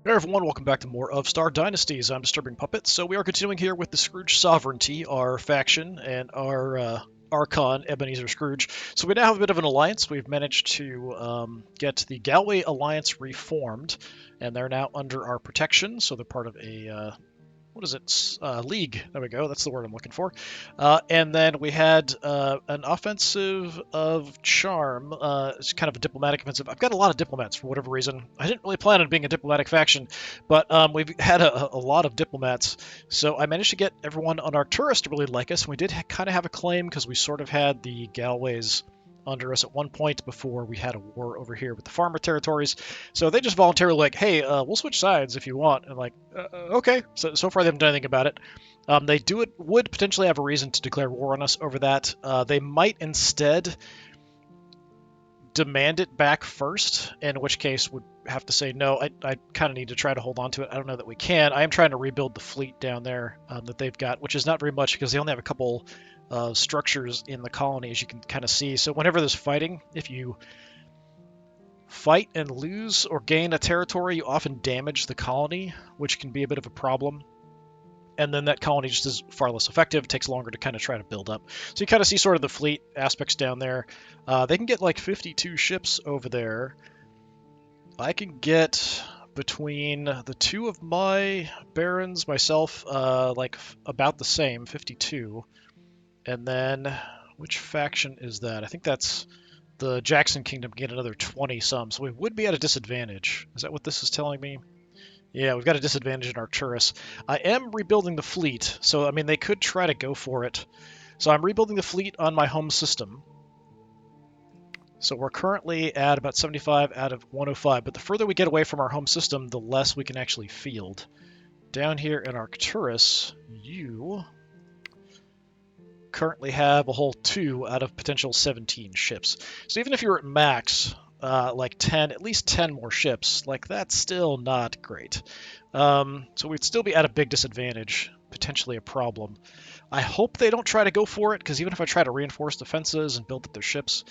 Hey everyone, welcome back to more of Star Dynasties. I'm DisturbingPuppet. So we are continuing here with the Scrooge Sovereignty, our faction, and our Archon, Ebenezer Scrooge. So we now have a bit of an alliance. We've managed to get the Galway Alliance reformed, and they're now under our protection. So they're part of a what is it? League. There we go. That's the word I'm looking for. And then we had an offensive of charm. It's kind of a diplomatic offensive. I've got a lot of diplomats for whatever reason. I didn't really plan on being a diplomatic faction, but we've had a lot of diplomats. So I managed to get everyone on our tourist to really like us. And we did kind of have a claim because we sort of had the Galways under us at one point before we had a war over here with the farmer territories. So they just voluntarily like, hey, we'll switch sides if you want. And like, okay. So far they haven't done anything about it. They would potentially have a reason to declare war on us over that. They might instead demand it back first, in which case would have to say no. I kind of need to try to hold on to it. I don't know that we can. I am trying to rebuild the fleet down there that they've got, which is not very much because they only have a couple structures in the colony, as you can kind of see. So whenever there's fighting, if you fight and lose or gain a territory, you often damage the colony, which can be a bit of a problem. And then that colony just is far less effective. It takes longer to kind of try to build up. So you kind of see sort of the fleet aspects down there. They can get like 52 ships over there. I can get between the two of my barons, myself, like about the same, 52. And then, which faction is that? I think that's the Jackson Kingdom, get another 20 some. So we would be at a disadvantage. Is that what this is telling me? Yeah, we've got a disadvantage in Arcturus. I am rebuilding the fleet, so I mean they could try to go for it. So I'm rebuilding the fleet on my home system. So we're currently at about 75 out of 105, but the further we get away from our home system, the less we can actually field. Down here in Arcturus, you currently have a whole 2 out of potential 17 ships. So even if you're at max, like 10, at least 10 more ships, like that's still not great. So we'd still be at a big disadvantage, potentially a problem. I hope they don't try to go for it, because even if I try to reinforce defenses and build up their ships,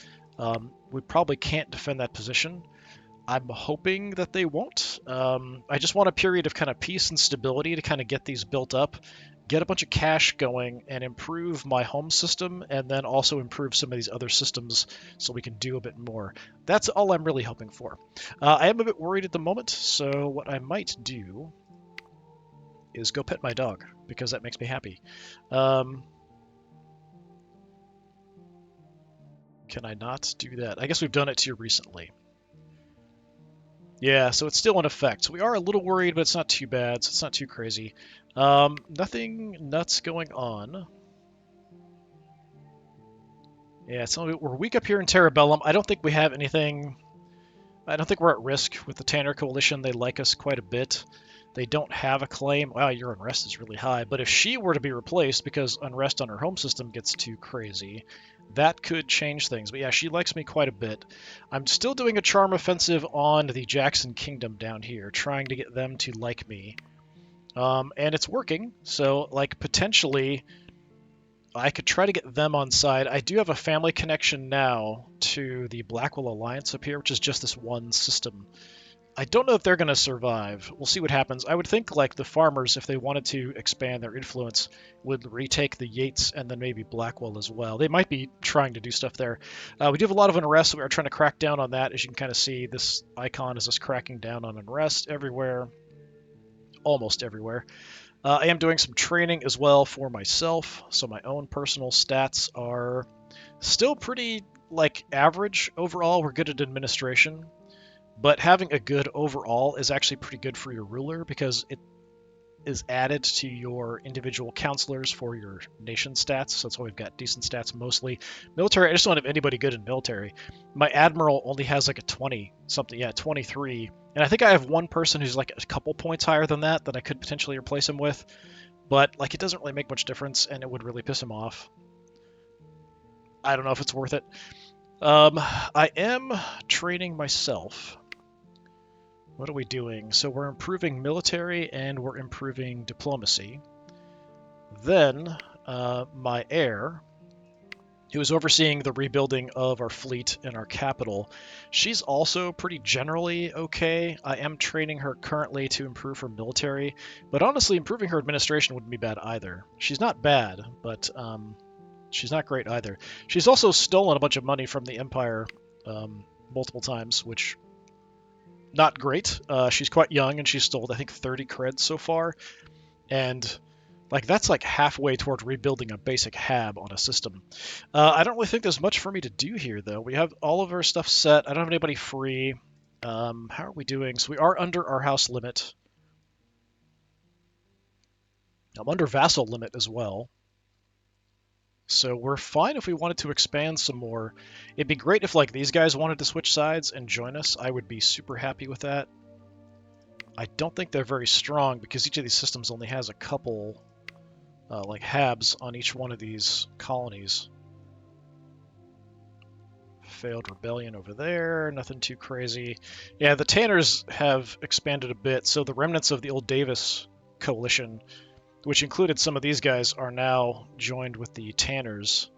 we probably can't defend that position. I'm hoping that they won't. I just want a period of kind of peace and stability to kind of get these built up, get a bunch of cash going, and improve my home system, and then also improve some of these other systems so we can do a bit more. That's all I'm really hoping for. I am a bit worried at the moment, so what I might do is go pet my dog, because that makes me happy. Can I not do that? I guess we've done it too recently. Yeah, so it's still in effect. So we are a little worried, but it's not too bad, so it's not too crazy. Nothing nuts going on. Yeah, we're weak up here in Terrabellum. I don't think we have anything. I don't think we're at risk with the Tanner Coalition. They like us quite a bit. They don't have a claim. Wow, your unrest is really high. But if she were to be replaced because unrest on her home system gets too crazy, that could change things. But yeah, she likes me quite a bit. I'm still doing a charm offensive on the Jackson Kingdom down here, trying to get them to like me. And it's working. So, like, potentially, I could try to get them on side. I do have a family connection now to the Blackwell Alliance up here, which is just this one system. I don't know if they're going to survive. We'll see what happens. I would think like the farmers, if they wanted to expand their influence, would retake the Yates and then maybe Blackwell as well. They might be trying to do stuff there. We do have a lot of unrest, so we are trying to crack down on that. As you can kind of see, this icon is us cracking down on unrest everywhere, almost everywhere. I am doing some training as well for myself, so my own personal stats are still pretty like average overall. We're good at administration. But having a good overall is actually pretty good for your ruler because it is added to your individual counselors for your nation stats. So that's why we've got decent stats mostly. Military, I just don't have anybody good in military. My admiral only has like a 20 something, yeah, 23. And I think I have one person who's like a couple points higher than that I could potentially replace him with. But like it doesn't really make much difference and it would really piss him off. I don't know if it's worth it. I am training myself. What are we doing? So we're improving military and we're improving diplomacy. Then my heir who is overseeing the rebuilding of our fleet and our capital. She's also pretty generally okay. I am training her currently to improve her military, but honestly, improving her administration wouldn't be bad either. She's not bad, but she's not great either. She's also stolen a bunch of money from the Empire multiple times, which not great. She's quite young, and she's stole, I think, 30 creds so far, and like that's like halfway toward rebuilding a basic hab on a system. I don't really think there's much for me to do here, though. We have all of our stuff set. I don't have anybody free. How are we doing? So we are under our house limit. I'm under vassal limit as well. So we're fine if we wanted to expand some more. It'd be great if like these guys wanted to switch sides and join us. I would be super happy with that. I don't think they're very strong because each of these systems only has a couple like habs on each one of these colonies. Failed rebellion over there, nothing too crazy. Yeah, the Tanners have expanded a bit, so the remnants of the old Davis coalition, which included some of these guys, are now joined with the Tanners.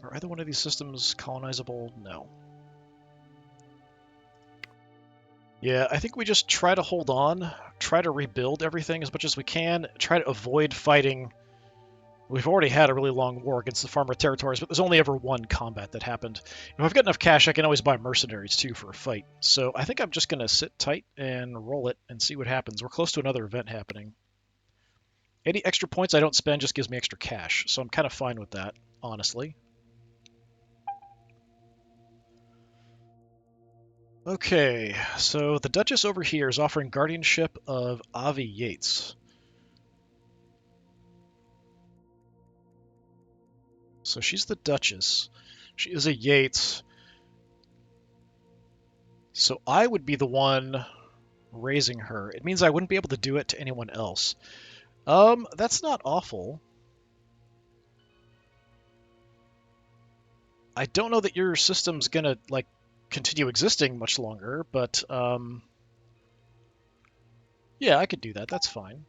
Are either one of these systems colonizable? No. Yeah, I think we just try to hold on, try to rebuild everything as much as we can, try to avoid fighting. We've already had a really long war against the farmer territories, but there's only ever one combat that happened. If I've got enough cash, I can always buy mercenaries too for a fight. So I think I'm just going to sit tight and roll it and see what happens. We're close to another event happening. Any extra points I don't spend just gives me extra cash, so I'm kind of fine with that, honestly. Okay, so the Duchess over here is offering guardianship of Avi Yates. So she's the Duchess. She is a Yates. So I would be the one raising her. It means I wouldn't be able to do it to anyone else. That's not awful. I don't know that your system's gonna, like, continue existing much longer, but, yeah, I could do that. That's fine.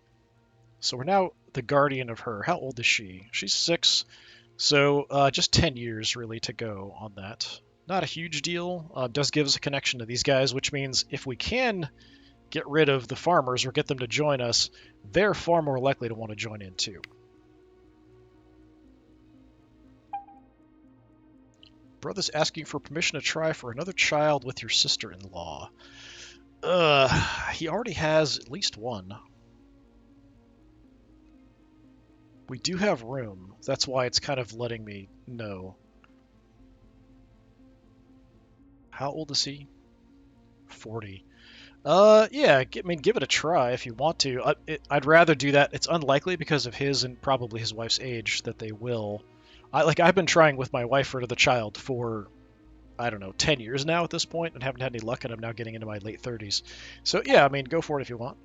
So we're now the guardian of her. How old is she? She's 6, so just 10 years, really, to go on that. Not a huge deal. Does give us a connection to these guys, which means if we can get rid of the farmers or get them to join us, they're far more likely to want to join in, too. Brother's asking for permission to try for another child with your sister-in-law. He already has at least one. We do have room. That's why it's kind of letting me know. How old is he? 40. Yeah, I mean, give it a try if you want to. I'd rather do that. It's unlikely because of his and probably his wife's age that they will. I've been trying with my wife for the child for, I don't know, 10 years now at this point and haven't had any luck, and I'm now getting into my late 30s. So yeah, I mean, go for it if you want.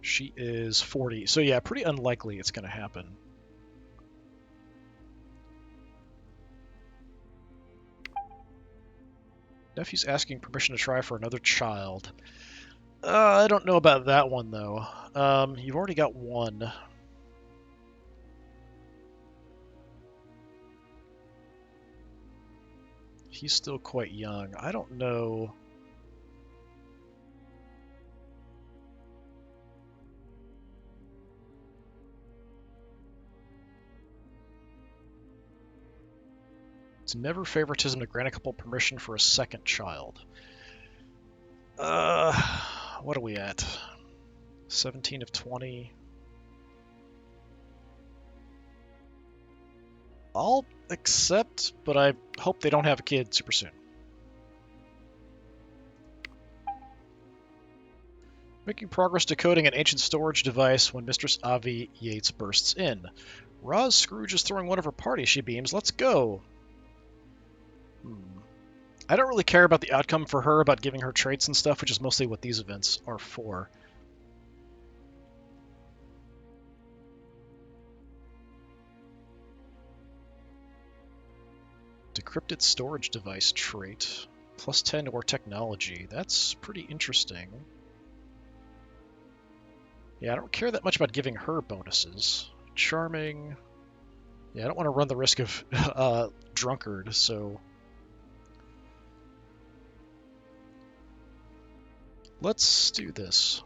She is 40. So yeah, pretty unlikely it's going to happen. Nephew's asking permission to try for another child. I don't know about that one, though. You've already got one. He's still quite young. I don't know. It's never favoritism to grant a couple permission for a second child. What are we at? 17 of 20. I'll accept, but I hope they don't have a kid super soon. Making progress decoding an ancient storage device when Mistress Avi Yates bursts in. Roz Scrooge is throwing one of her party, she beams. Let's go! I don't really care about the outcome for her, about giving her traits and stuff, which is mostly what these events are for. Decrypted storage device trait. Plus 10 to our technology. That's pretty interesting. Yeah, I don't care that much about giving her bonuses. Charming. Yeah, I don't want to run the risk of drunkard, so let's do this.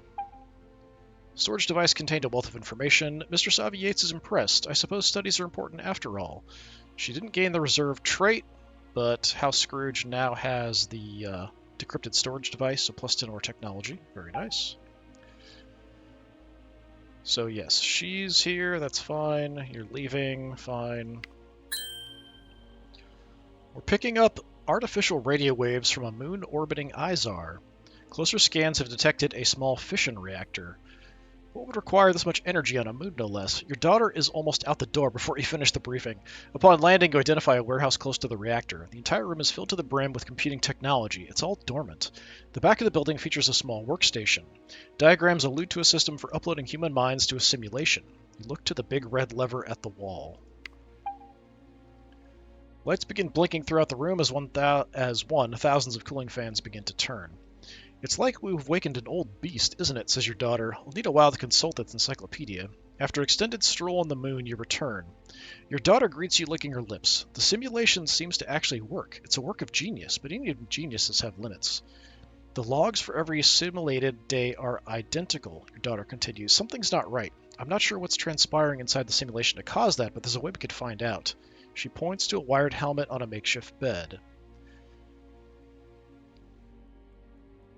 Storage device contained a wealth of information. Mr. Savi Yates is impressed. I suppose studies are important after all. She didn't gain the reserve trait, but House Scrooge now has the decrypted storage device, so plus 10 more technology. Very nice. So yes, she's here, that's fine. You're leaving, fine. We're picking up artificial radio waves from a moon orbiting Izar. Closer scans have detected a small fission reactor. What would require this much energy on a moon, no less? Your daughter is almost out the door before you finish the briefing. Upon landing, you identify a warehouse close to the reactor. The entire room is filled to the brim with computing technology. It's all dormant. The back of the building features a small workstation. Diagrams allude to a system for uploading human minds to a simulation. You look to the big red lever at the wall. Lights begin blinking throughout the room as thousands of cooling fans begin to turn. It's like we've wakened an old beast, isn't it, says your daughter. We'll need a while to consult its encyclopedia. After an extended stroll on the moon, you return. Your daughter greets you licking her lips. The simulation seems to actually work. It's a work of genius, but even geniuses have limits. The logs for every simulated day are identical, your daughter continues. Something's not right. I'm not sure what's transpiring inside the simulation to cause that, but there's a way we could find out. She points to a wired helmet on a makeshift bed.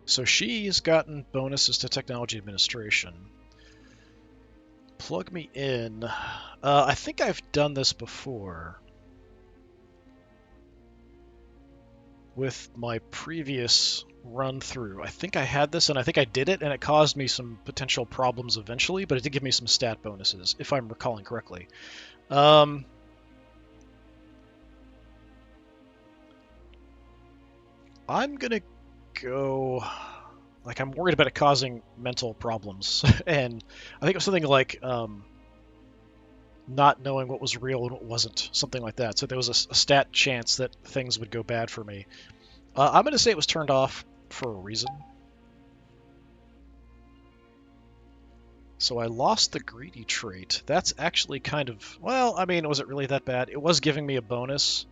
So she's gotten bonuses to technology administration. Plug me in. I think I've done this before with my previous run through. I think I had this and I think I did it and it caused me some potential problems eventually, but it did give me some stat bonuses, if I'm recalling correctly. I'm gonna go... Like, I'm worried about it causing mental problems. And I think it was something like not knowing what was real and what wasn't. Something like that. So there was a stat chance that things would go bad for me. I'm going to say it was turned off for a reason. So I lost the greedy trait. That's actually kind of... Well, I mean, was it really that bad? It was giving me a bonus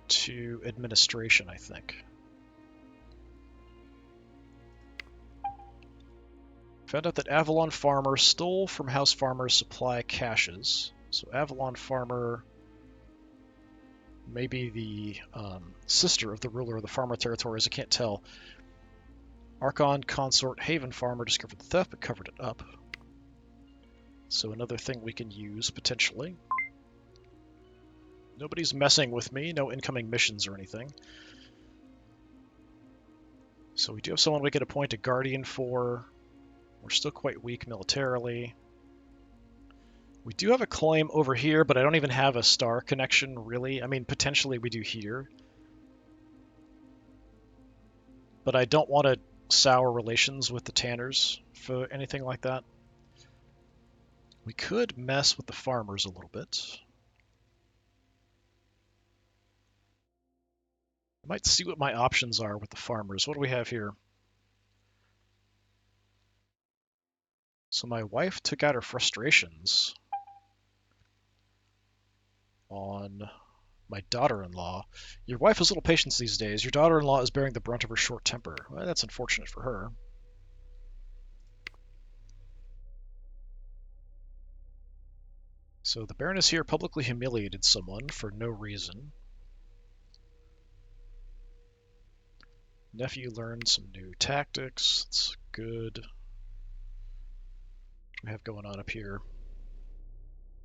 to administration, I think. Found out that Avalon Farmer stole from House Farmer's supply caches. So Avalon Farmer may be the sister of the ruler of the Farmer territories, I can't tell. Archon Consort Haven Farmer discovered the theft but covered it up. So another thing we can use, potentially. Nobody's messing with me, no incoming missions or anything. So we do have someone we could appoint a Guardian for. We're still quite weak militarily. We do have a claim over here, but I don't even have a star connection, really. I mean, potentially we do here. But I don't want to sour relations with the Tanners for anything like that. We could mess with the farmers a little bit. I might see what my options are with the farmers. What do we have here? So my wife took out her frustrations on my daughter-in-law. Your wife has little patience these days. Your daughter-in-law is bearing the brunt of her short temper. Well, that's unfortunate for her. So the Baroness here publicly humiliated someone for no reason. Nephew learned some new tactics. That's good. What do we have going on up here?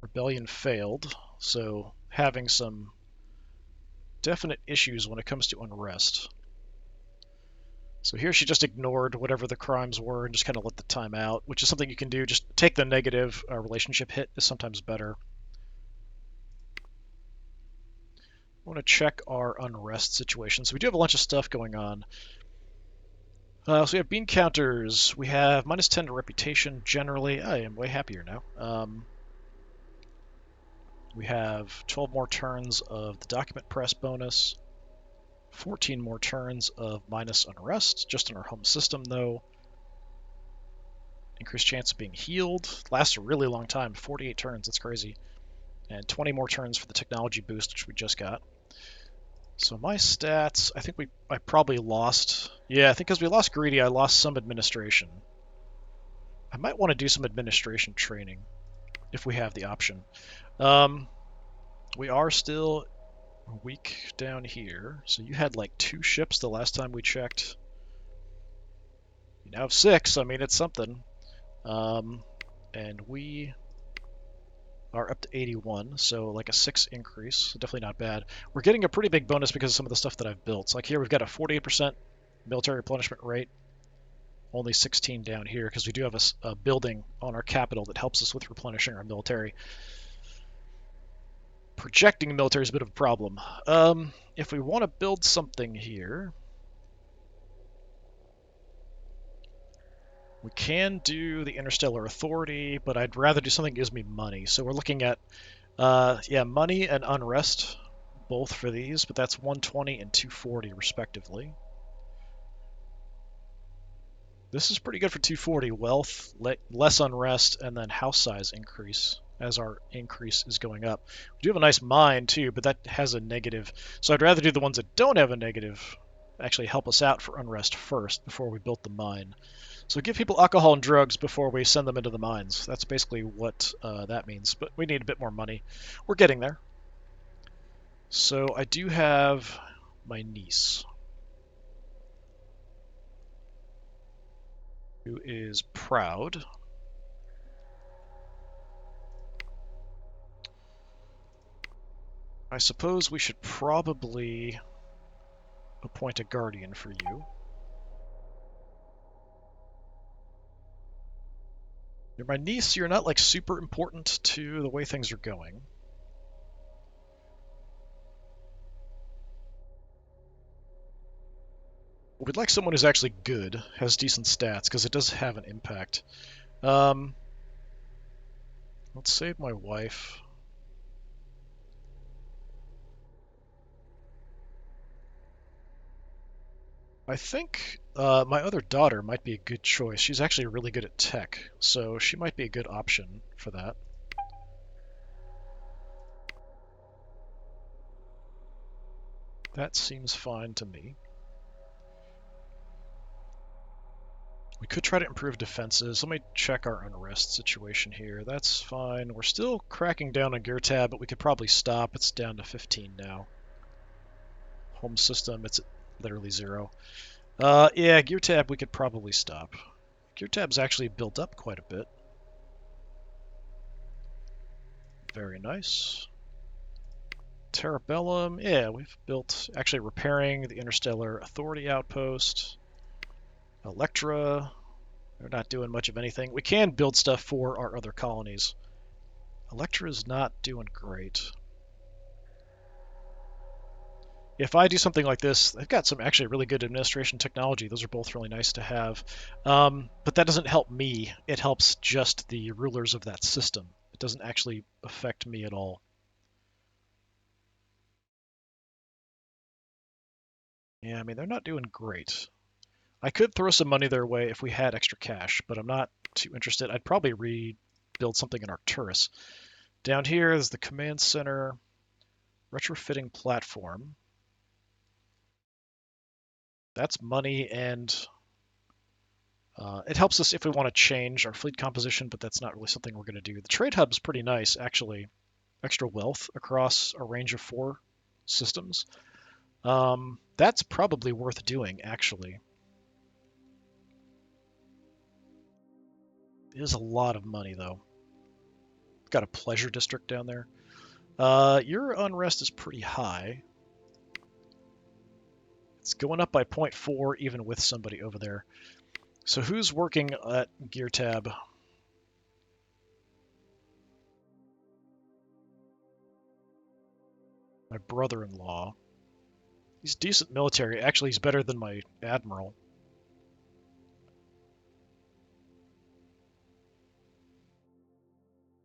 Rebellion failed, so having some definite issues when it comes to unrest. So here she just ignored whatever the crimes were and just kind of let the time out, which is something you can do. Just take the negative relationship hit is sometimes better. I want to check our unrest situation. So we do have a bunch of stuff going on. So we have bean counters. We have minus 10 to reputation generally. I am way happier now. We have 12 more turns of the document press bonus. 14 more turns of minus unrest, just in our home system though. Increased chance of being healed. Lasts a really long time, 48 turns, that's crazy. and 20 more turns for the technology boost, which we just got. So my stats, I think I probably lost. Yeah, I think because we lost greedy, I lost some administration. I might want to do some administration training if we have the option. We are still weak down here. So you had like 2 ships the last time we checked. You now have 6. I mean, it's something. And we are up to 81, so like a 6 increase. Definitely not bad. We're getting a pretty big bonus because of some of the stuff that I've built. So like here we've got a 48% military replenishment rate. Only 16 down here because we do have a building on our capital that helps us with replenishing our military. Projecting military is a bit of a problem. If we want to build something here, we can do the Interstellar Authority, but I'd rather do something that gives me money. So we're looking at, yeah, money and unrest, both for these, but that's 120 and 240 respectively. This is pretty good for 240. Wealth, less unrest, and then house size increase as our increase is going up. We do have a nice mine too, but that has a negative. So I'd rather do the ones that don't have a negative, actually help us out for unrest first before we built the mine. So give people alcohol and drugs before we send them into the mines. That's basically what that means. But we need a bit more money. We're getting there. So I do have my niece, who is proud. I suppose we should probably appoint a guardian for you. You're my niece, you're not like super important to the way things are going. We'd like someone who's actually good, has decent stats, because it does have an impact. Let's save my wife. I think my other daughter might be a good choice. She's actually really good at tech, so she might be a good option for that. That seems fine to me. We could try to improve defenses. Let me check our unrest situation here. That's fine. We're still cracking down on Gear Tab, but we could probably stop. It's down to 15 now. Home system, it's at literally 0. Yeah, Gear Tab we could probably stop. Gear Tab's actually built up quite a bit. Very nice. Terrabellum, yeah, we've built, actually repairing the Interstellar Authority outpost. Electra, they're not doing much of anything. We can build stuff for our other colonies. Electra's not doing great. If I do something like this, they've got some actually really good administration technology. Those are both really nice to have. But that doesn't help me. It helps just the rulers of that system. It doesn't actually affect me at all. Yeah, I mean, they're not doing great. I could throw some money their way if we had extra cash, but I'm not too interested. I'd probably rebuild something in Arcturus. Down here is the command center, retrofitting platform. That's money, and it helps us if we want to change our fleet composition, but that's not really something we're going to do. The trade hub is pretty nice, actually. Extra wealth across a range of 4 systems. That's probably worth doing, actually. It is a lot of money, though. Got a pleasure district down there. Your unrest is pretty high. It's going up by 0.4 even with somebody over there. So who's working at Gear Tab? My brother-in-law. He's decent military. Actually, he's better than my admiral.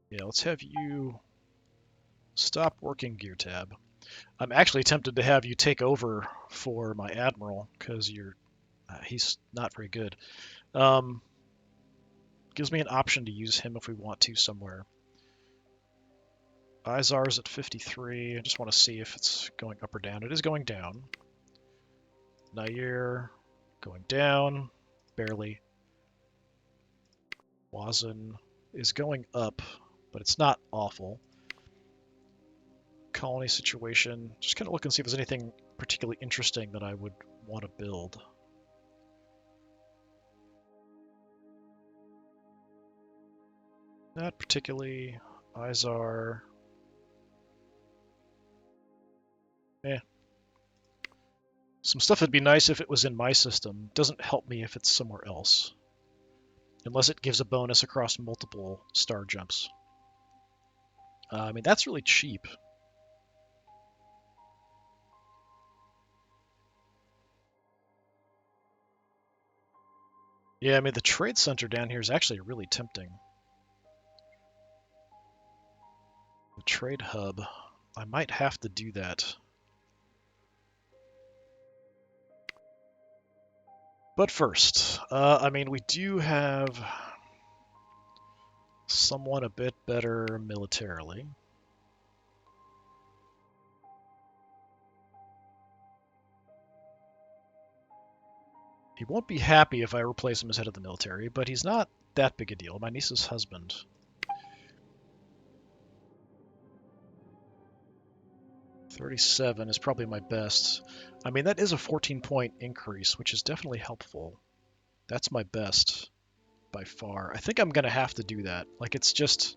Yeah, let's have you stop working Gear Tab. I'm actually tempted to have you take over for my admiral because he's not very good. Gives me an option to use him if we want to somewhere. Izar's at 53. I just want to see if it's going up or down. It is going down. Nair going down, barely. Wazin is going up, but it's not awful. Colony situation. Just kind of look and see if there's anything particularly interesting that I would want to build. Not particularly. Izar. Some stuff would be nice if it was in my system. Doesn't help me if it's somewhere else. Unless it gives a bonus across multiple star jumps. I mean, that's really cheap. Yeah, I mean, the trade center down here is actually really tempting. The trade hub. I might have to do that. But first, I mean, we do have someone a bit better militarily. He won't be happy if I replace him as head of the military, but he's not that big a deal. My niece's husband. $37 is probably my best. I mean, that is a 14-point increase, which is definitely helpful. That's my best by far. I think I'm going to have to do that. Like, it's just...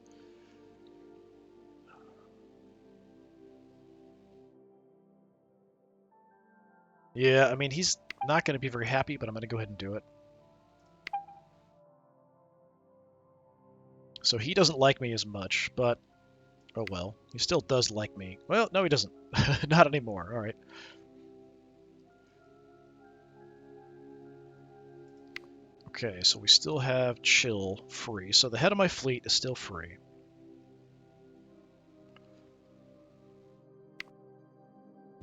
Yeah, I mean, he's not going to be very happy, but I'm going to go ahead and do it. So he doesn't like me as much, but oh well. He still does like me. Well, no, he doesn't. Not anymore. All right. Okay, so we still have chill free. So the head of my fleet is still free.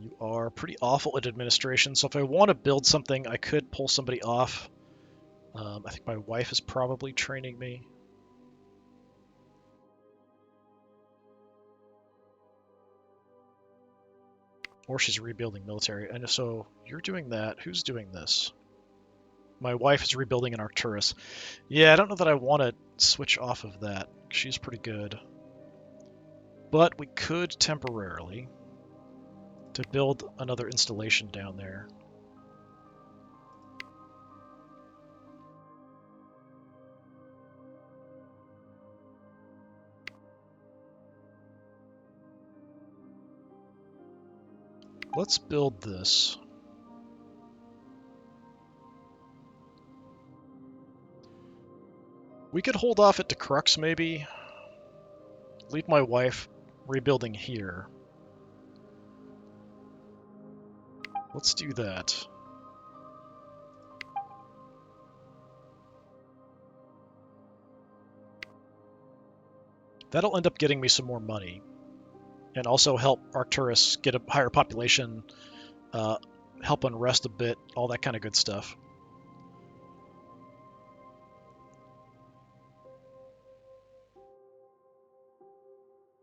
You are pretty awful at administration, so if I want to build something, I could pull somebody off. I think my wife is probably training me. Or she's rebuilding military. And so you're doing that. Who's doing this? My wife is rebuilding an Arcturus. Yeah, I don't know that I want to switch off of that. She's pretty good. But we could temporarily to build another installation down there. Let's build this. We could hold off at De Crux, maybe. Leave my wife rebuilding here. Let's do that. That'll end up getting me some more money. And also help Arcturus get a higher population, help unrest a bit, all that kind of good stuff.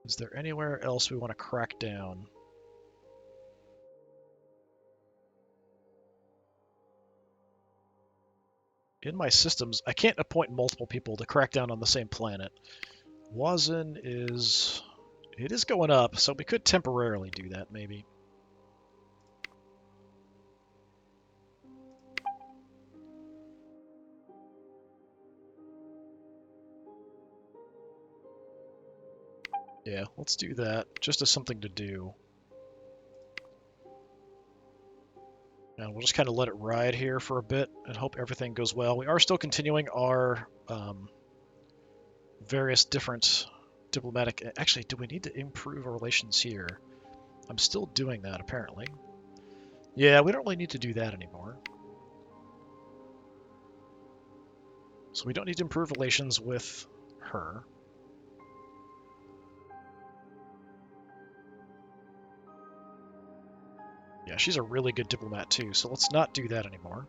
Is there anywhere else we want to crack down? In my systems, I can't appoint multiple people to crack down on the same planet. Wazin is... It is going up, so we could temporarily do that, maybe. Yeah, let's do that, just as something to do. And we'll just kind of let it ride here for a bit and hope everything goes well. We are still continuing our various different diplomatic... Actually, do we need to improve our relations here? I'm still doing that, apparently. Yeah, we don't really need to do that anymore. So we don't need to improve relations with her. Yeah, she's a really good diplomat too, so let's not do that anymore.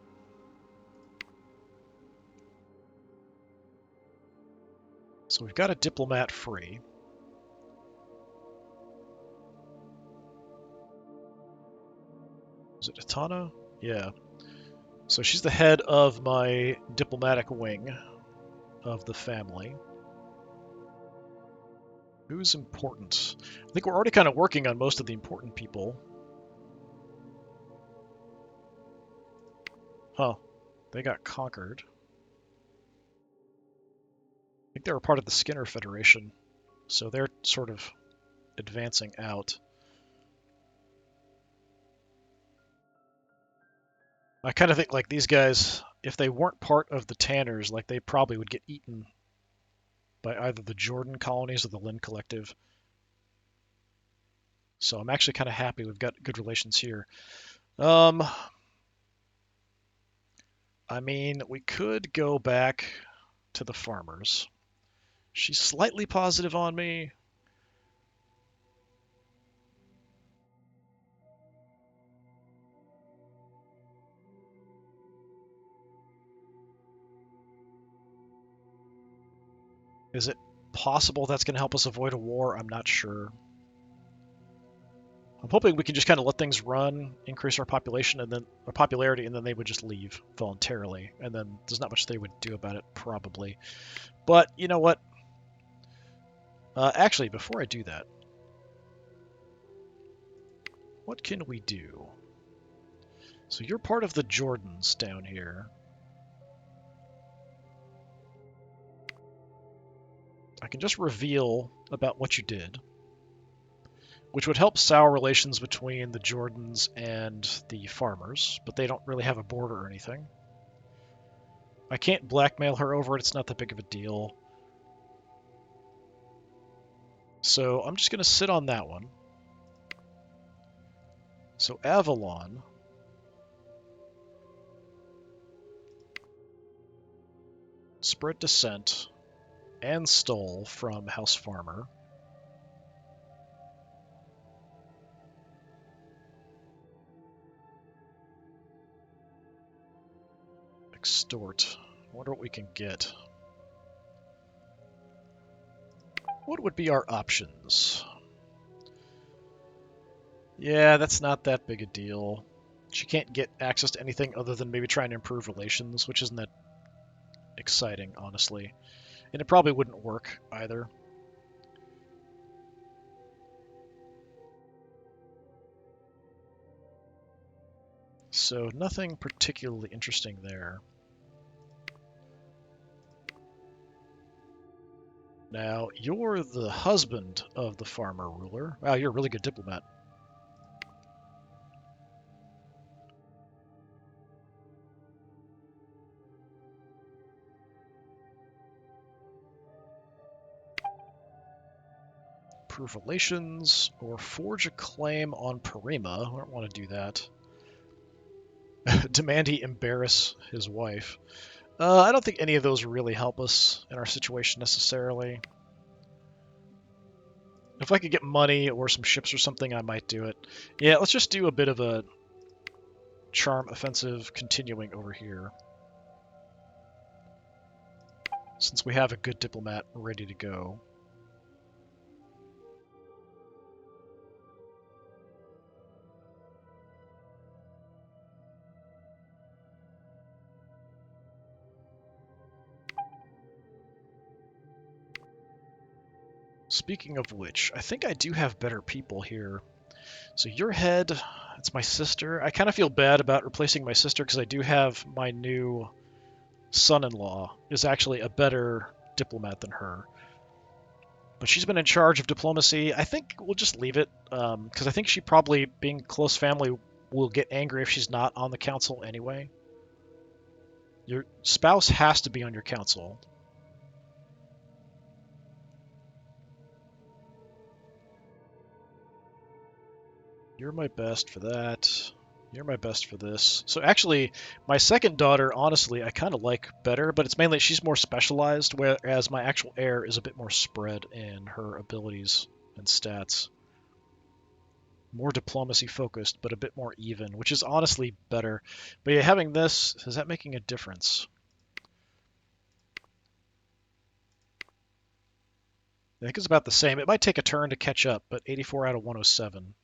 So we've got a diplomat free. Is it Itana? Yeah. So she's the head of my diplomatic wing of the family. Who's important? I think we're already kind of working on most of the important people. Huh. They got conquered. I think they were part of the Skinner Federation, so they're sort of advancing out. I kind of think like these guys, if they weren't part of the Tanners, like they probably would get eaten by either the Jordan colonies or the Lin Collective. So I'm actually kind of happy we've got good relations here. I mean, we could go back to the farmers. She's slightly positive on me. Is it possible that's going to help us avoid a war? I'm not sure. I'm hoping we can just kind of let things run, increase our population, and then our popularity, and then they would just leave voluntarily, and then there's not much they would do about it, probably. But you know what? Actually, before I do that, what can we do? So you're part of the Jordans down here. I can just reveal about what you did, which would help sour relations between the Jordans and the farmers, but they don't really have a border or anything. I can't blackmail her over it, it's not that big of a deal. So I'm just going to sit on that one. So Avalon. Spread descent and stole from House Farmer. Extort. I wonder what we can get. What would be our options? Yeah, that's not that big a deal. She can't get access to anything other than maybe trying to improve relations, which isn't that exciting, honestly. And it probably wouldn't work either. So nothing particularly interesting there. Now, you're the husband of the farmer ruler. Wow, you're a really good diplomat. Improve relations or forge a claim on Parima. I don't want to do that. Demand he embarrass his wife. I don't think any of those really help us in our situation necessarily. If I could get money or some ships or something, I might do it. Yeah, let's just do a bit of a charm offensive continuing over here. Since we have a good diplomat ready to go. Speaking of which, I think I do have better people here. So your head, it's my sister. I kind of feel bad about replacing my sister because I do have my new son-in-law is actually a better diplomat than her. But she's been in charge of diplomacy. I think we'll just leave it because I think she probably, being close family, will get angry if she's not on the council anyway. Your spouse has to be on your council. You're my best for that. You're my best for this. So actually, my second daughter, honestly, I kind of like better, but it's mainly she's more specialized, whereas my actual heir is a bit more spread in her abilities and stats. More diplomacy focused, but a bit more even, which is honestly better. But yeah, having this, is that making a difference? I think it's about the same. It might take a turn to catch up, but 84 out of 107.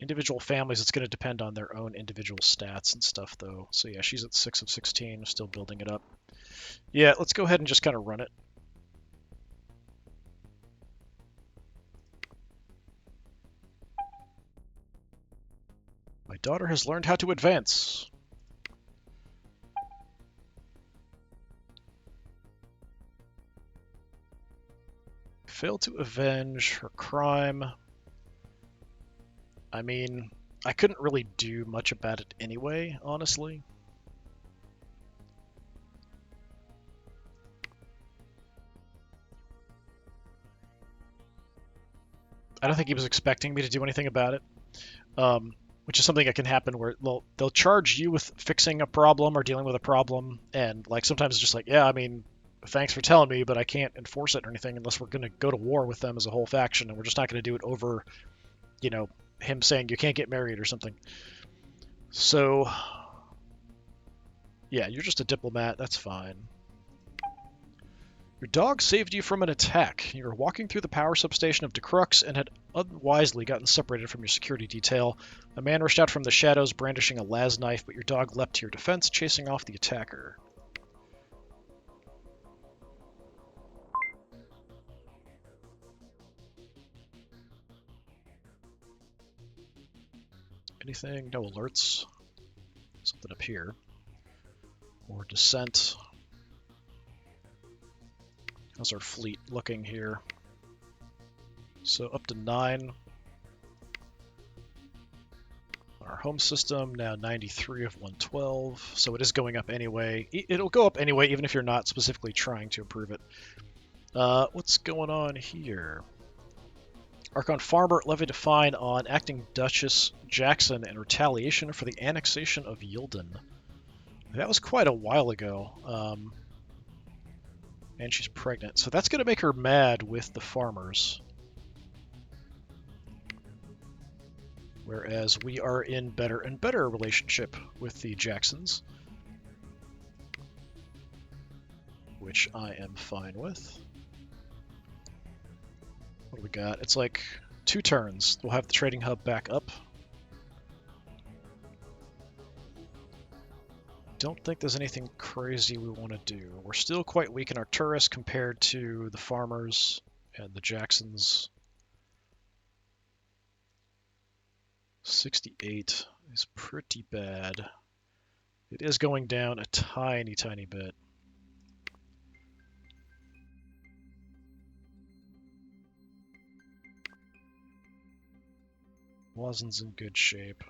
Individual families, it's going to depend on their own individual stats and stuff, though. So yeah, she's at 6 of 16, still building it up. Yeah, let's go ahead and just kind of run it. My daughter has learned how to advance. Failed to avenge her crime. I mean, I couldn't really do much about it anyway, honestly. I don't think he was expecting me to do anything about it, which is something that can happen where they'll charge you with fixing a problem or dealing with a problem, and like sometimes it's just like, yeah, I mean, thanks for telling me, but I can't enforce it or anything unless we're going to go to war with them as a whole faction, and we're just not going to do it over, you know, him saying you can't get married or something. So, yeah, you're just a diplomat. That's fine. Your dog saved you from an attack. You were walking through the power substation of DeCrux and had unwisely gotten separated from your security detail. A man rushed out from the shadows brandishing a las knife, but your dog leapt to your defense, chasing off the attacker. Anything? No alerts? Something up here. Or descent. How's our fleet looking here? So up to 9. Our home system, now 93 of 112. So it is going up anyway. It'll go up anyway, even if you're not specifically trying to improve it. What's going on here? Archon Farmer levied a fine on acting Duchess Jackson in retaliation for the annexation of Yilden. That was quite a while ago. And she's pregnant. So that's going to make her mad with the farmers. Whereas we are in better and better relationship with the Jacksons. Which I am fine with. What do we got? It's like 2 turns. We'll have the trading hub back up. Don't think there's anything crazy we want to do. We're still quite weak in our tourists compared to the farmers and the Jacksons. 68 is pretty bad. It is going down a tiny, tiny bit. Wasn't in good shape.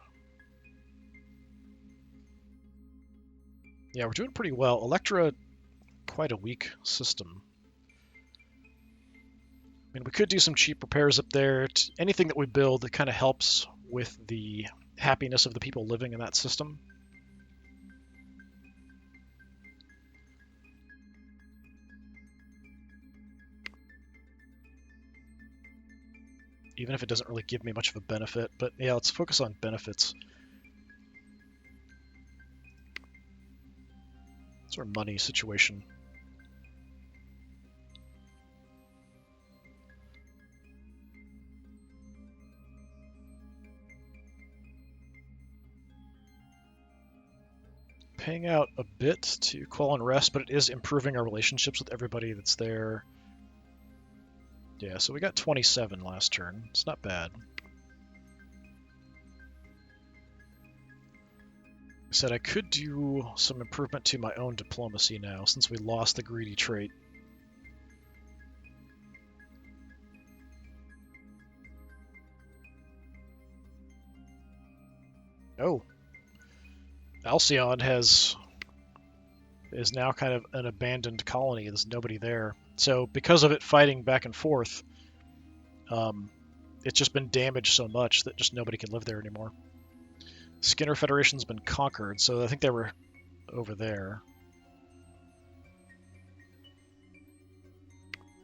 Yeah, we're doing pretty well. Electra, quite a weak system. I mean, we could do some cheap repairs up there. Anything that we build that kind of helps with the happiness of the people living in that system. Even if it doesn't really give me much of a benefit. But yeah, let's focus on benefits. It's our money situation. Paying out a bit to Quell and Rest, but it is improving our relationships with everybody that's there. Yeah, so we got 27 last turn. It's not bad. I said I could do some improvement to my own diplomacy now, since we lost the greedy trait. Oh. Alcyon is now kind of an abandoned colony. There's nobody there. So because of it fighting back and forth, it's just been damaged so much that just nobody can live there anymore. Skinner Federation's been conquered, so I think they were over there.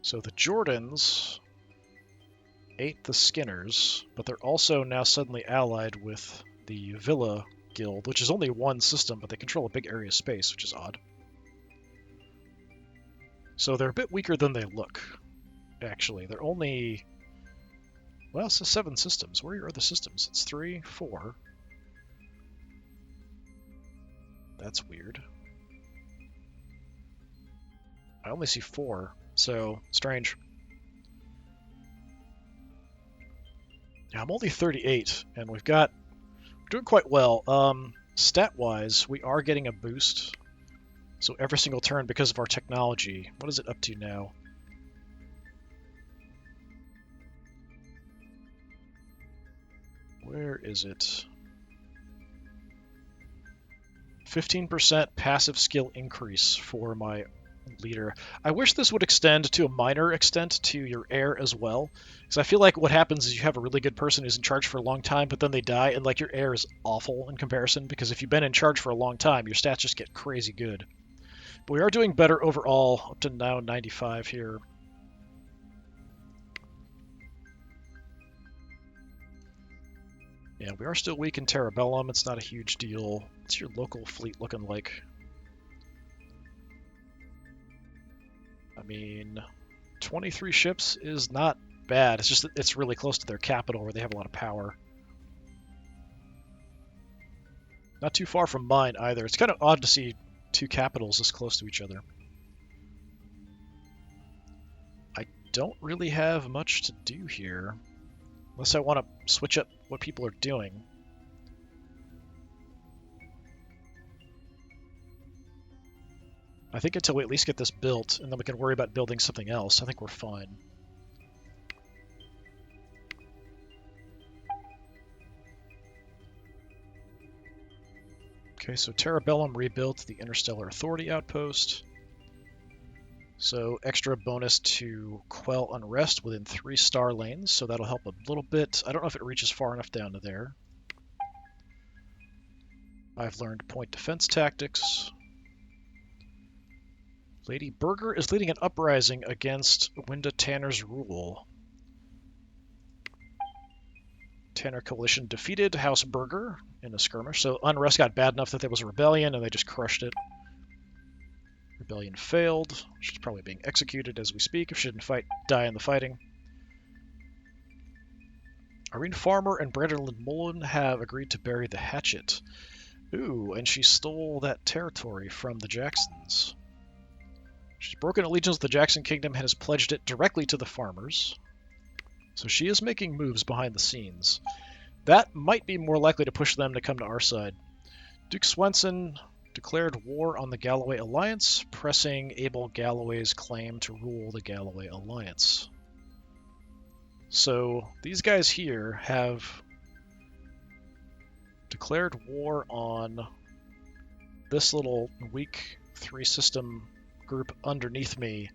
So the Jordans ate the Skinners, but they're also now suddenly allied with the Villa Guild, which is only one system, but they control a big area of space, which is odd. So they're a bit weaker than they look, actually. They're only... Well, it's 7 systems. Where are your other systems? It's 3, 4. That's weird. I only see 4, so strange. Yeah, I'm only 38, and we're doing quite well. Stat-wise, we are getting a boost. So every single turn because of our technology. What is it up to now? Where is it? 15% passive skill increase for my leader. I wish this would extend to a minor extent to your heir as well, because I feel like what happens is you have a really good person who's in charge for a long time, but then they die, and like your heir is awful in comparison, because if you've been in charge for a long time, your stats just get crazy good. But we are doing better overall, up to now 95 here. Yeah, we are still weak in Terabellum. It's not a huge deal. What's your local fleet looking like? I mean, 23 ships is not bad. It's just that it's really close to their capital where they have a lot of power. Not too far from mine either. It's kind of odd to see 2 capitals this close to each other. I don't really have much to do here, unless I want to switch up what people are doing. I think until we at least get this built, and then we can worry about building something else, I think we're fine. Okay, so Terabellum rebuilt the Interstellar Authority outpost. So extra bonus to quell unrest within 3 star lanes, so that'll help a little bit. I don't know if it reaches far enough down to there. I've learned point defense tactics. Lady Berger is leading an uprising against Winda Tanner's rule. Tanner Coalition defeated House Berger in a skirmish, so unrest got bad enough that there was a rebellion and they just crushed it. Rebellion failed. She's probably being executed as we speak if she didn't die in the fighting. Irene Farmer and Brandon Mullen have agreed to bury the hatchet. Ooh, and she stole that territory from the Jacksons. She's broken allegiance with the Jackson Kingdom and has pledged it directly to the farmers. So she is making moves behind the scenes. That might be more likely to push them to come to our side. Duke Swenson declared war on the Galloway Alliance, pressing Abel Galloway's claim to rule the Galloway Alliance. So these guys here have declared war on this little weak 3-system group underneath me.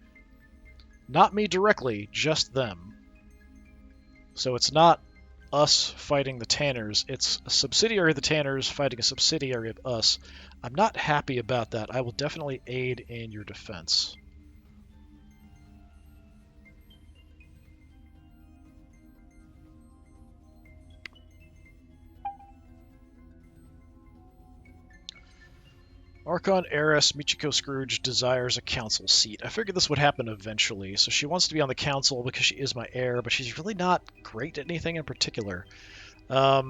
Not me directly, just them. So it's not us fighting the Tanners, it's a subsidiary of the Tanners fighting a subsidiary of us. I'm not happy about that. I will definitely aid in your defense. Archon heiress Michiko Scrooge desires a council seat. I figured this would happen eventually, so she wants to be on the council because she is my heir, but she's really not great at anything in particular. Her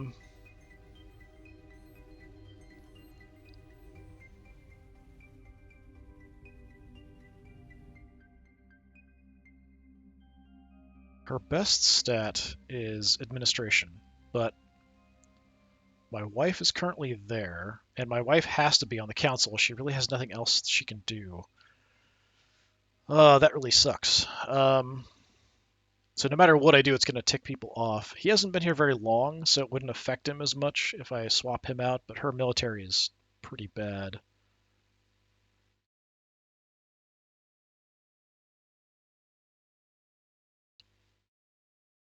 best stat is administration, but my wife is currently there, and my wife has to be on the council. She really has nothing else she can do. That really sucks. So no matter what I do, it's going to tick people off. He hasn't been here very long, so it wouldn't affect him as much if I swap him out, but her military is pretty bad.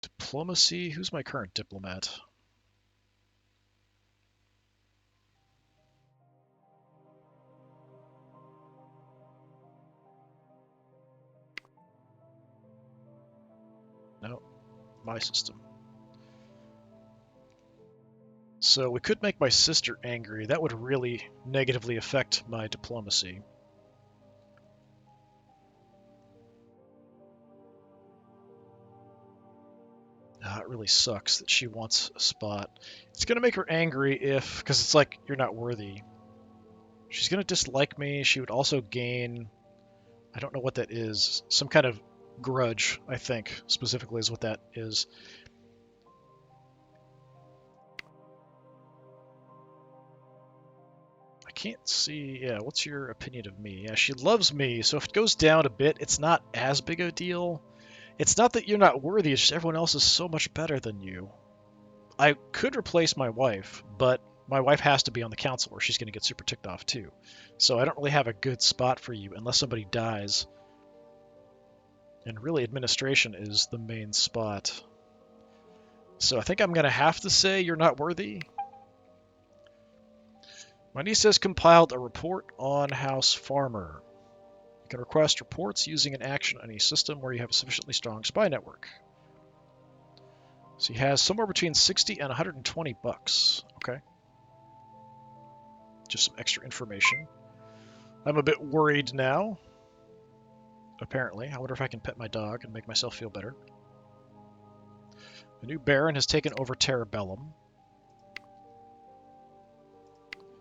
Diplomacy? Who's my current diplomat? No, my system. So we could make my sister angry. That would really negatively affect my diplomacy. It really sucks that she wants a spot. It's going to make her angry if, because it's like, you're not worthy. She's going to dislike me. She would also gain, I don't know what that is, some kind of grudge, I think, specifically is what that is. I can't see, yeah, what's your opinion of me? Yeah, she loves me, so if it goes down a bit, it's not as big a deal. It's not that you're not worthy, it's just everyone else is so much better than you. I could replace my wife, but my wife has to be on the council or she's going to get super ticked off too. So I don't really have a good spot for you unless somebody dies. And really, administration is the main spot. So I think I'm going to have to say you're not worthy. My niece has compiled a report on House Farmer. You can request reports using an action on any system where you have a sufficiently strong spy network. So he has somewhere between 60 and 120 bucks. Okay. Just some extra information. I'm a bit worried now. Apparently. I wonder if I can pet my dog and make myself feel better. The new Baron has taken over Terrabellum.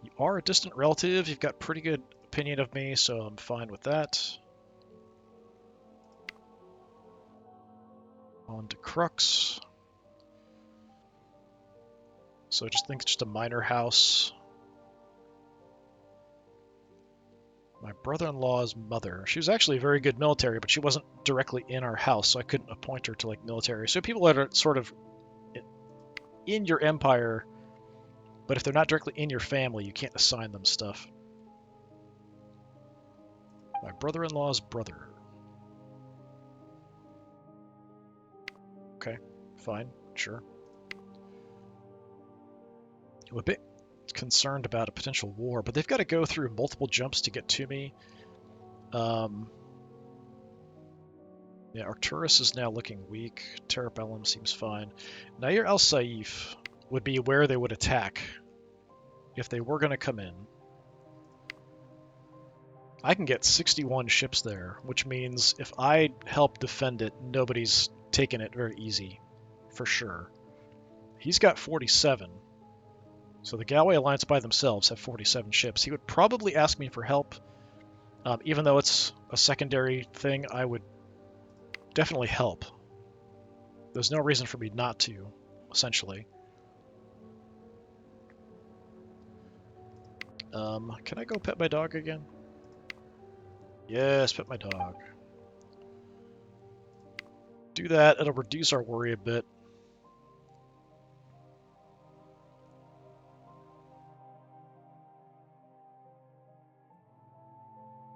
You are a distant relative. You've got pretty good opinion of me, so I'm fine with that. On to Crux. So just think it's just a minor house. My brother-in-law's mother. She was actually a very good military, but she wasn't directly in our house, so I couldn't appoint her to like military. So people that are sort of in your empire, but if they're not directly in your family, you can't assign them stuff. My brother-in-law's brother. Okay, fine, sure. I'm a bit concerned about a potential war, but they've got to go through multiple jumps to get to me. Yeah, Arcturus is now looking weak. Terrabellum seems fine. Nair al-Saif would be where they would attack if they were going to come in. I can get 61 ships there, which means if I help defend it, nobody's taking it very easy, for sure. He's got 47. So the Galway Alliance by themselves have 47 ships. He would probably ask me for help. Even though it's a secondary thing, I would definitely help. There's no reason for me not to, essentially. Can I go pet my dog again? Yes, pet my dog. Do that, it'll reduce our worry a bit.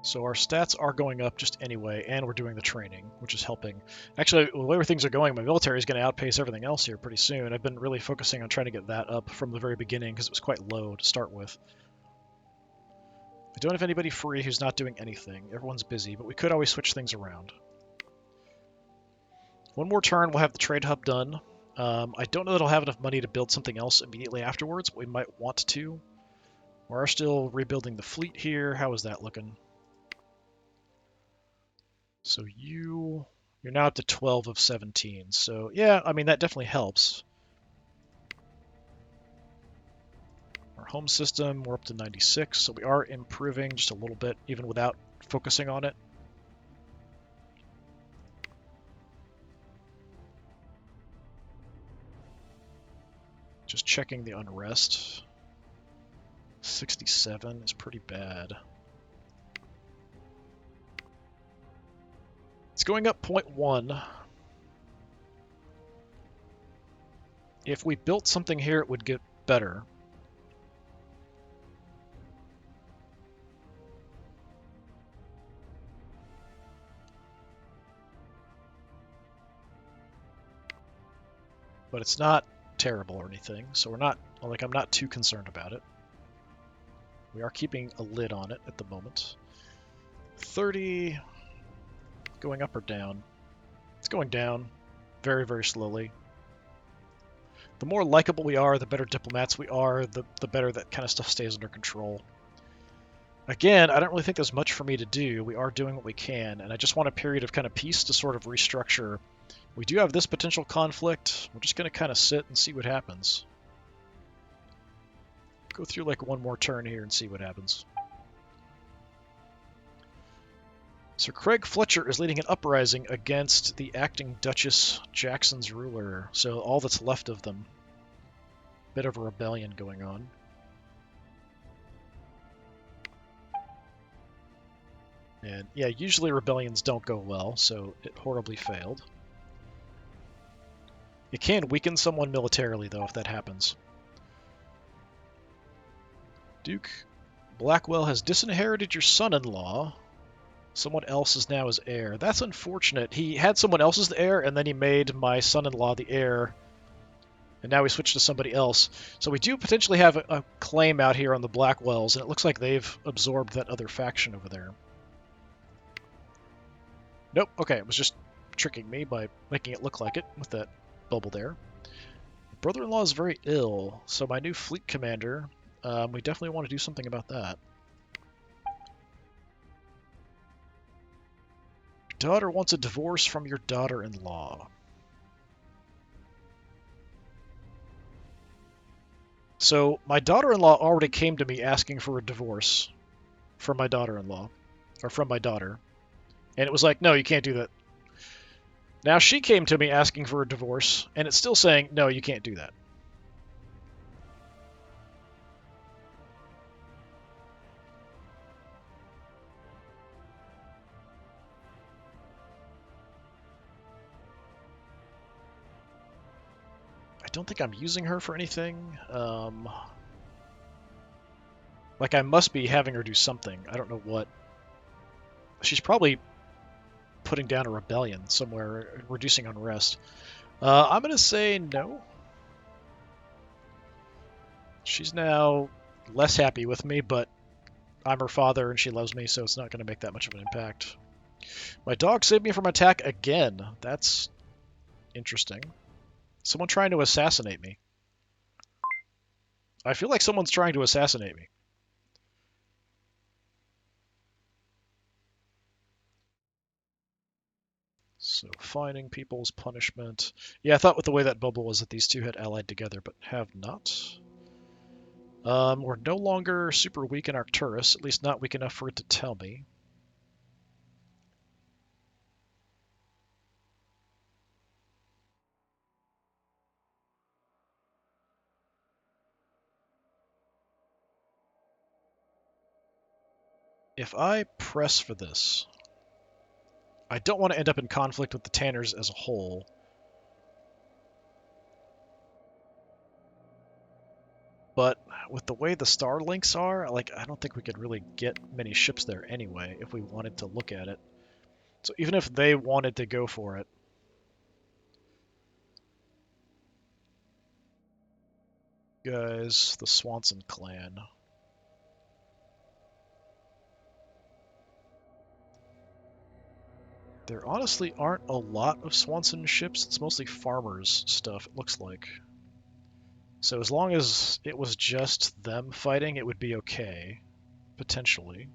So our stats are going up just anyway, and we're doing the training, which is helping. Actually, the way things are going, my military is going to outpace everything else here pretty soon. I've been really focusing on trying to get that up from the very beginning, because it was quite low to start with. I don't have anybody free who's not doing anything. Everyone's busy, but we could always switch things around. One more turn, we'll have the trade hub done. I don't know that I'll have enough money to build something else immediately afterwards, but we might want to. We are still rebuilding the fleet here. How is that looking? So you're now up to 12 of 17. So yeah, I mean, that definitely helps. Our home system, we're up to 96, so we are improving just a little bit, even without focusing on it. Just checking the unrest. 67 is pretty bad. It's going up 0.1. If we built something here, it would get better. But it's not terrible or anything, so I'm not too concerned about it. We are keeping a lid on it at the moment. 30, going up or down? It's going down very, very slowly. The more likable we are, the better diplomats we are, the better that kind of stuff stays under control. Again, I don't really think there's much for me to do. We are doing what we can, and I just want a period of kind of peace to sort of restructure We do have this potential conflict. We're just going to kind of sit and see what happens. Go through like one more turn here and see what happens. Sir Craig Fletcher is leading an uprising against the acting Duchess Jackson's ruler. So all that's left of them. Bit of a rebellion going on. And yeah, usually rebellions don't go well, so it horribly failed. It can weaken someone militarily, though, if that happens. Duke Blackwell has disinherited your son-in-law. Someone else is now his heir. That's unfortunate. He had someone else as the heir, and then he made my son-in-law the heir. And now we switched to somebody else. So we do potentially have a claim out here on the Blackwells, and it looks like they've absorbed that other faction over there. Nope, okay, it was just tricking me by making it look like it with that bubble there. Brother-in-law is very ill, so my new fleet commander, we definitely want to do something about that. Your daughter wants a divorce from your daughter-in-law. So my daughter-in-law already came to me asking for a divorce from my daughter-in-law, or from my daughter. And it was like, no, you can't do that. Now she came to me asking for a divorce, and it's still saying, no, you can't do that. I don't think I'm using her for anything. Like, I must be having her do something. I don't know what. She's probably putting down a rebellion somewhere, reducing unrest. I'm going to say no. She's now less happy with me, but I'm her father and she loves me, so it's not going to make that much of an impact. My dog saved me from attack again. That's interesting. Someone trying to assassinate me. I feel like someone's trying to assassinate me. So finding people's punishment. Yeah, I thought with the way that bubble was that these two had allied together, but have not. We're no longer super weak in Arcturus, at least not weak enough for it to tell me. If I press for this, I don't want to end up in conflict with the Tanners as a whole. But with the way the star links are, like, I don't think we could really get many ships there anyway if we wanted to look at it. So even if they wanted to go for it. Guys, the Swanson clan. There honestly aren't a lot of Swanson ships. It's mostly farmers stuff, it looks like. So as long as it was just them fighting, it would be okay. Potentially.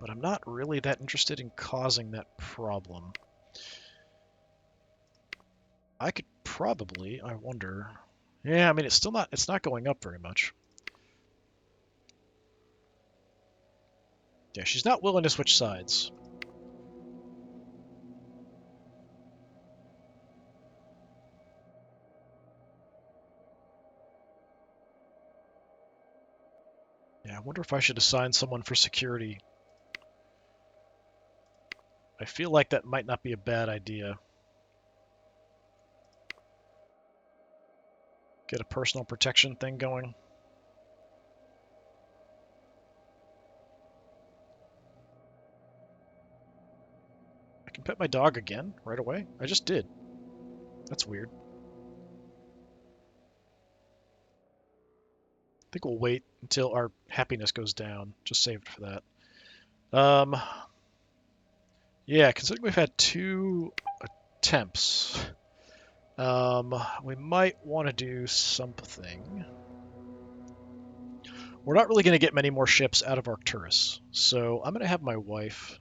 But I'm not really that interested in causing that problem. I could probably, I wonder. Yeah, I mean, it's not going up very much. Yeah, she's not willing to switch sides. Yeah, I wonder if I should assign someone for security. I feel like that might not be a bad idea. Get a personal protection thing going. I can pet my dog again right away. I just did. That's weird. I think we'll wait until our happiness goes down. Just saved for that. Yeah, considering we've had 2 attempts, we might want to do something. We're not really going to get many more ships out of Arcturus, so I'm going to have my wife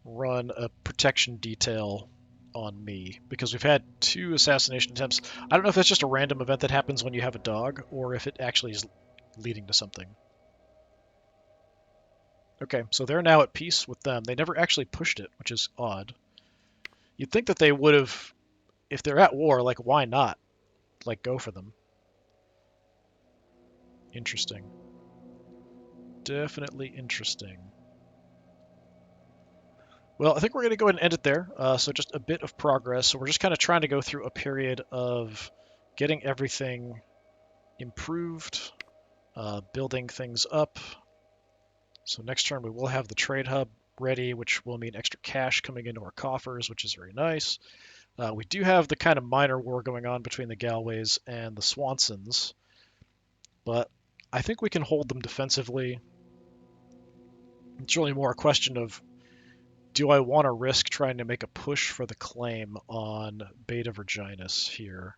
run a protection detail on me, because we've had 2 assassination attempts. I don't know if that's just a random event that happens when you have a dog, or if it actually is leading to something. Okay, so they're now at peace with them. They never actually pushed it, which is odd. You'd think that they would have, if they're at war, like, why not? Like, go for them. Interesting. Definitely interesting. Well, I think we're going to go ahead and end it there. So just a bit of progress. So we're just kind of trying to go through a period of getting everything improved, building things up. So next turn we will have the trade hub ready, which will mean extra cash coming into our coffers, which is very nice. We do have the kind of minor war going on between the Galways and the Swansons, but I think we can hold them defensively. It's really more a question of, do I want to risk trying to make a push for the claim on Beta Virginis here?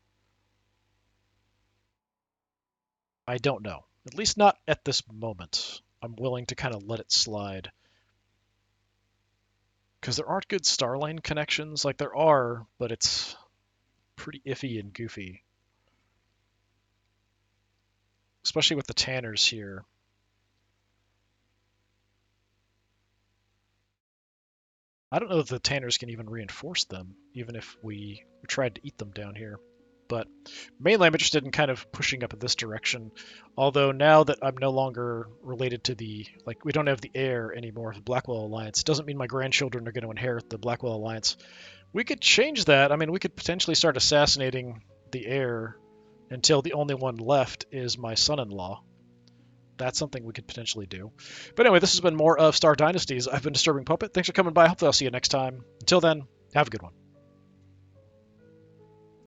I don't know. At least not at this moment. I'm willing to kind of let it slide. Because there aren't good Starline connections. Like, there are, but it's pretty iffy and goofy. Especially with the Tanners here. I don't know if the Tanners can even reinforce them, even if we tried to eat them down here. But mainly I'm interested in kind of pushing up in this direction. Although now that I'm no longer related to the, like, we don't have the heir anymore of the Blackwell Alliance, it doesn't mean my grandchildren are going to inherit the Blackwell Alliance. We could change that. I mean, we could potentially start assassinating the heir until the only one left is my son-in-law. That's something we could potentially do. But anyway, this has been more of Star Dynasties. I've been Disturbing Puppet. Thanks for coming by. Hopefully I'll see you next time. Until then, have a good one.